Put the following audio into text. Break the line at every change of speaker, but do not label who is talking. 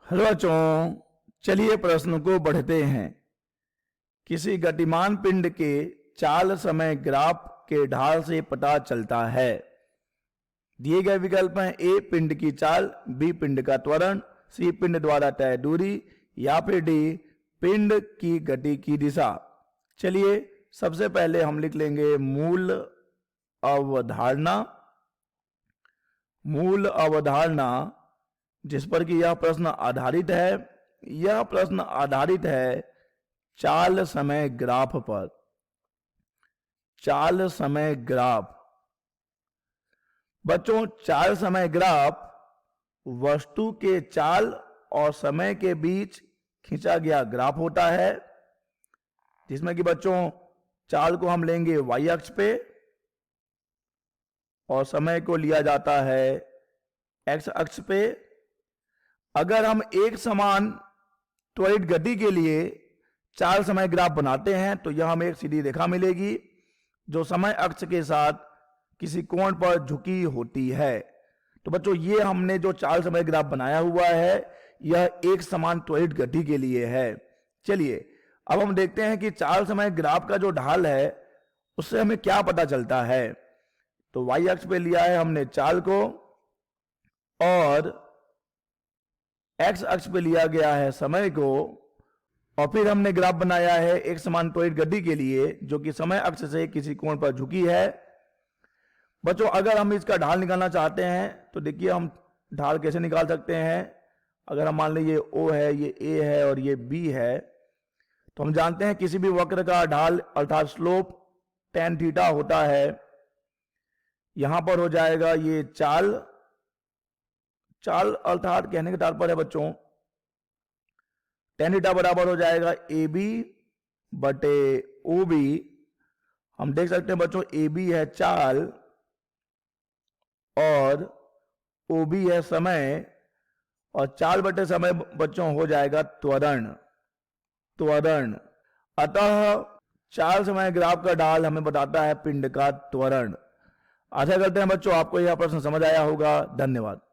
Hello बच्चों, चलिए प्रश्न को बढ़ते हैं। किसी गतिमान पिंड के चाल समय ग्राफ के ढाल से पता चलता है। दिए गए विकल्प हैं ए पिंड की चाल, बी पिंड का त्वरण, सी पिंड द्वारा तय दूरी या फिर डी पिंड की गति की दिशा। चलिए सबसे पहले हम लिख लेंगे मूल अवधारणा। मूल अवधारणा जिस पर कि यह प्रश्न आधारित है, यह प्रश्न आधारित है चाल समय ग्राफ पर। चाल समय ग्राफ बच्चों, चाल समय ग्राफ वस्तु के चाल और समय के बीच खींचा गया ग्राफ होता है, जिसमें कि बच्चों चाल को हम लेंगे y अक्ष पे और समय को लिया जाता है x अक्ष पे। अगर हम एक समान त्वरित गति के लिए चाल समय ग्राफ बनाते हैं तो यह हमें एक सीधी रेखा मिलेगी जो समय अक्ष के साथ किसी कोण पर झुकी होती है। तो बच्चों ये हमने जो चाल समय ग्राफ बनाया हुआ है यह एक समान त्वरित गति के लिए है। चलिए अब हम देखते हैं कि चाल समय ग्राफ का जो ढाल है उससे हमें क्या पता चलता है। तो y अक्ष पे लिया है हमने चाल को और x अक्ष पे लिया गया है समय को, और फिर हमने ग्राफ बनाया है एक समान त्वरित गति के लिए जो कि समय अक्ष से किसी कोण पर झुकी है। बच्चों अगर हम इसका ढाल निकालना चाहते हैं तो देखिए हम ढाल कैसे निकाल सकते हैं। अगर हम मान लीजिए O है, ये A है और ये B है, तो हम जानते हैं किसी भी वक्र का ढाल अर्थात स्लोप tan थीटा होता है। यहां पर हो जाएगा ये चाल, चाल अर्थात कहने का तात्पर्य बच्चों tan थीटा बराबर हो जाएगा AB बटे OB। हम देख सकते हैं बच्चों AB है चाल और OB है समय, और चाल बटे समय बच्चों हो जाएगा त्वरण। त्वरण अतः चाल समय ग्राफ का ढाल हमें बताता है पिंड का त्वरण। आशा करते हैं बच्चों आपको यह प्रश्न समझ आया होगा। धन्यवाद।